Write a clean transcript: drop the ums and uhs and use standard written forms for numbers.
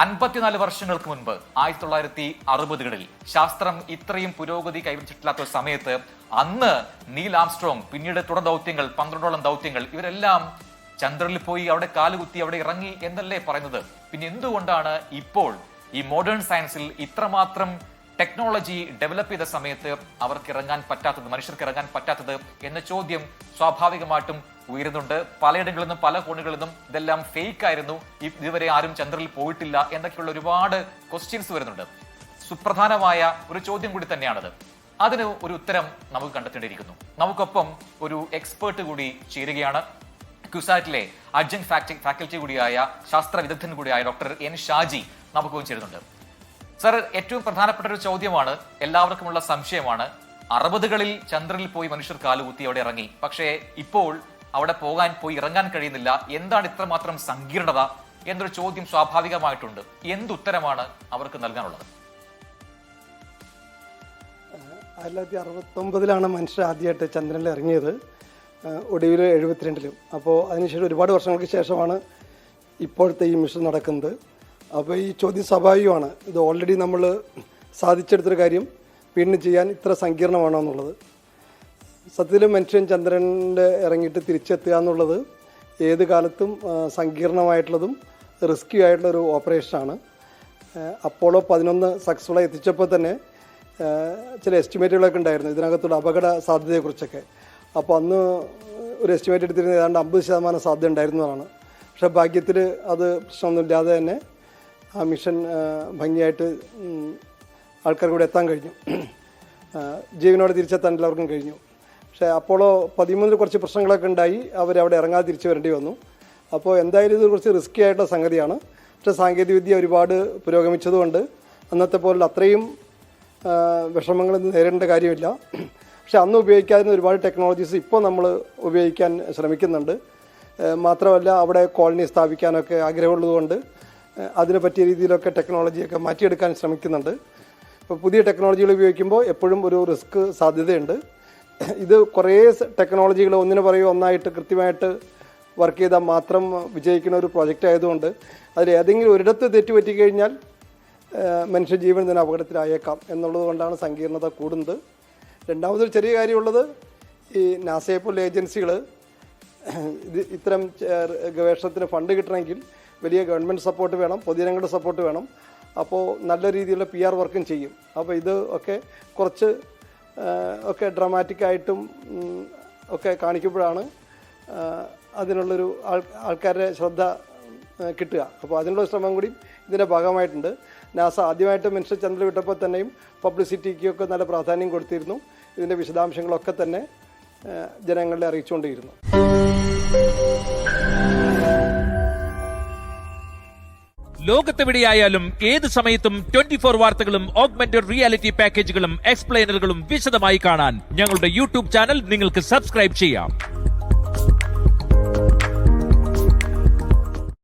54 വർഷങ്ങൾക്ക് മുൻപ് 1960-കളിൽ ശാസ്ത്രം ഇത്രയും പുരോഗതി കൈവരിച്ചിട്ടില്ലാത്ത ഒരു സമയത്ത് അന്ന് നീൽ ആംസ്ട്രോങ്, പിന്നീട് തുടർ ദൗത്യങ്ങൾ 12ഓളം ദൗത്യങ്ങൾ, ഇവരെല്ലാം ചന്ദ്രനിൽ പോയി അവിടെ കാലുകുത്തി അവിടെ ഇറങ്ങി എന്നല്ലേ പറയുന്നത്. പിന്നെ എന്തുകൊണ്ടാണ് ഇപ്പോൾ ഈ മോഡേൺ സയൻസിൽ ഇത്രമാത്രം ടെക്നോളജി ഡെവലപ്പ് ചെയ്ത സമയത്ത് അവർക്ക് ഇറങ്ങാൻ പറ്റാത്തത്, മനുഷ്യർക്ക് ഇറങ്ങാൻ പറ്റാത്തത് എന്ന ചോദ്യം സ്വാഭാവികമായിട്ടും ഉയരുന്നുണ്ട്. പലയിടങ്ങളിൽ നിന്നും പല കോണുകളിൽ നിന്നും ഇതെല്ലാം ഫേക്ക് ആയിരുന്നു, ഇതുവരെ ആരും ചന്ദ്രനിൽ പോയിട്ടില്ല എന്നൊക്കെയുള്ള ഒരുപാട് ക്വസ്റ്റ്യൻസ് വരുന്നുണ്ട്. സുപ്രധാനമായ ഒരു ചോദ്യം കൂടി തന്നെയാണത്. അതിന് ഒരു ഉത്തരം നമുക്ക് കണ്ടെത്തേണ്ടിയിരിക്കുന്നു. നമുക്കൊപ്പം ഒരു എക്സ്പേർട്ട് കൂടി ചേരുകയാണ്. ക്യുസാറ്റിലെ അഡ്ജങ്ക് ഫാക്കൽറ്റി കൂടിയായ ശാസ്ത്ര വിദഗ്ധൻ കൂടിയായ ഡോക്ടർ എൻ ഷാജി നമുക്കൊപ്പം ചേരുന്നുണ്ട്. സർ, ഏറ്റവും പ്രധാനപ്പെട്ട ഒരു ചോദ്യമാണ്, എല്ലാവർക്കുമുള്ള സംശയമാണ്. 60-കളിൽ ചന്ദ്രനിൽ പോയി മനുഷ്യർ കാലുകുത്തി അവിടെ ഇറങ്ങി, പക്ഷേ ഇപ്പോൾ അവിടെ പോയി ഇറങ്ങാൻ കഴിയുന്നില്ല. എന്താണ് ഇത്രമാത്രം സങ്കീർണത എന്നൊരു ചോദ്യം സ്വാഭാവികമായിട്ടുണ്ട്. എന്തുത്തരമാണ് അവർക്ക് നൽകാനുള്ളത്? 1969 മനുഷ്യർ ആദ്യമായിട്ട് ചന്ദ്രനിൽ ഇറങ്ങിയത്, ഒടുവിൽ 72-ലും. അപ്പോൾ അതിനുശേഷം ഒരുപാട് വർഷങ്ങൾക്ക് ശേഷമാണ് ഇപ്പോഴത്തെ ഈ മിഷൻ നടക്കുന്നത്. അപ്പോൾ ഈ ചോദ്യം സ്വാഭാവികമാണ്. ഇത് ഓൾറെഡി നമ്മൾ സാധിച്ചെടുത്തൊരു കാര്യം വീണ്ടും ചെയ്യാൻ ഇത്ര സങ്കീർണമാണോ എന്നുള്ളത്. സത്യത്തിൽ മനുഷ്യൻ ചന്ദ്രനിൽ ഇറങ്ങിയിട്ട് തിരിച്ചെത്തുക എന്നുള്ളത് ഏത് കാലത്തും സങ്കീർണമായിട്ടുള്ളതും റിസ്കി ആയിട്ടുള്ളൊരു ഓപ്പറേഷനാണ്. അപ്പോളോ 11 സക്സസ്ഫുള്ളായി എത്തിച്ചപ്പോൾ തന്നെ ചില എസ്റ്റിമേറ്റുകളൊക്കെ ഉണ്ടായിരുന്നു ഇതിനകത്തുള്ള അപകട സാധ്യതയെക്കുറിച്ചൊക്കെ. അപ്പോൾ അന്ന് ഒരു എസ്റ്റിമേറ്റ് എടുത്തിരുന്നത് ഏതാണ്ട് 50% സാധ്യത ഉണ്ടായിരുന്നതാണ്. പക്ഷേ ഭാഗ്യത്തിൽ അത് പ്രശ്നമൊന്നുമില്ലാതെ തന്നെ ആ മിഷൻ ഭംഗിയായിട്ട് ആൾക്കാർക്ക് കൂടെ എത്താൻ കഴിഞ്ഞു. ജീവനോടെ തിരിച്ചെത്താൻ എല്ലാവർക്കും കഴിഞ്ഞു. പക്ഷേ അപ്പോളോ 13 കുറച്ച് പ്രശ്നങ്ങളൊക്കെ ഉണ്ടായി, അവരവിടെ ഇറങ്ങാതെ തിരിച്ചു വരേണ്ടി വന്നു. അപ്പോൾ എന്തായാലും ഇത് കുറച്ച് റിസ്കി ആയിട്ടുള്ള സംഗതിയാണ്. പക്ഷേ സാങ്കേതികവിദ്യ ഒരുപാട് പുരോഗമിച്ചതുകൊണ്ട് അന്നത്തെ പോലുള്ള അത്രയും വിഷമങ്ങളൊന്നും നേരിടേണ്ട കാര്യമില്ല. പക്ഷെ അന്ന് ഉപയോഗിക്കാതിരുന്ന ഒരുപാട് ടെക്നോളജീസ് ഇപ്പോൾ നമ്മൾ ഉപയോഗിക്കാൻ ശ്രമിക്കുന്നുണ്ട്. മാത്രമല്ല അവിടെ കോളനി സ്ഥാപിക്കാനൊക്കെ ആഗ്രഹമുള്ളതുകൊണ്ട് അതിന് പറ്റിയ രീതിയിലൊക്കെ ടെക്നോളജിയൊക്കെ മാറ്റിയെടുക്കാൻ ശ്രമിക്കുന്നുണ്ട്. ഇപ്പോൾ പുതിയ ടെക്നോളജികൾ ഉപയോഗിക്കുമ്പോൾ എപ്പോഴും ഒരു റിസ്ക് സാധ്യതയുണ്ട്. ഇത് കുറേ ടെക്നോളജികൾ ഒന്നിനു പറയുക ഒന്നായിട്ട് കൃത്യമായിട്ട് വർക്ക് ചെയ്താൽ മാത്രം വിജയിക്കുന്ന ഒരു പ്രോജക്റ്റ് ആയതുകൊണ്ട് അതിൽ ഏതെങ്കിലും ഒരിടത്ത് തെറ്റുപറ്റിക്കഴിഞ്ഞാൽ മനുഷ്യജീവൻ തന്നെ അപകടത്തിലായേക്കാം എന്നുള്ളത് കൊണ്ടാണ് സങ്കീർണത കൂടുന്നത്. രണ്ടാമതൊരു ചെറിയ കാര്യമുള്ളത്, ഈ നാസയെ പോലുള്ള ഏജൻസികൾ ഇത്തരം ഗവേഷണത്തിന് ഫണ്ട് കിട്ടണമെങ്കിൽ വലിയ ഗവൺമെൻറ് സപ്പോർട്ട് വേണം, പൊതുജനങ്ങളുടെ സപ്പോർട്ട് വേണം. അപ്പോൾ നല്ല രീതിയിലുള്ള PR വർക്കും ചെയ്യും. അപ്പോൾ ഇത് ഒക്കെ കുറച്ച് ഒക്കെ ഡ്രാമാറ്റിക്കായിട്ടും ഒക്കെ കാണിക്കുമ്പോഴാണ് അതിനുള്ളൊരു ആൾക്കാരുടെ ശ്രദ്ധ കിട്ടുക. അപ്പോൾ അതിനുള്ള ശ്രമം കൂടി ഇതിൻ്റെ ഭാഗമായിട്ടുണ്ട്. നാസ ആദ്യമായിട്ട് മനുഷ്യ ചന്ദ്രൻ വിട്ടപ്പോൾ തന്നെയും പബ്ലിസിറ്റിക്കൊക്കെ നല്ല പ്രാധാന്യം കൊടുത്തിരുന്നു. ഇതിൻ്റെ വിശദാംശങ്ങളൊക്കെ തന്നെ ജനങ്ങളെ അറിയിച്ചുകൊണ്ടിരുന്നു. ലോകത്തെവിടെയായാലും ഏത് സമയത്തും 24 വാർത്തകളും ഓഗ്മെന്റഡ് റിയാലിറ്റി പാക്കേജുകളും എക്സ്പ്ലെയിനറുകളും വിശദമായി കാണാൻ ഞങ്ങളുടെ യൂട്യൂബ് ചാനൽ നിങ്ങൾക്ക് സബ്സ്ക്രൈബ് ചെയ്യാം.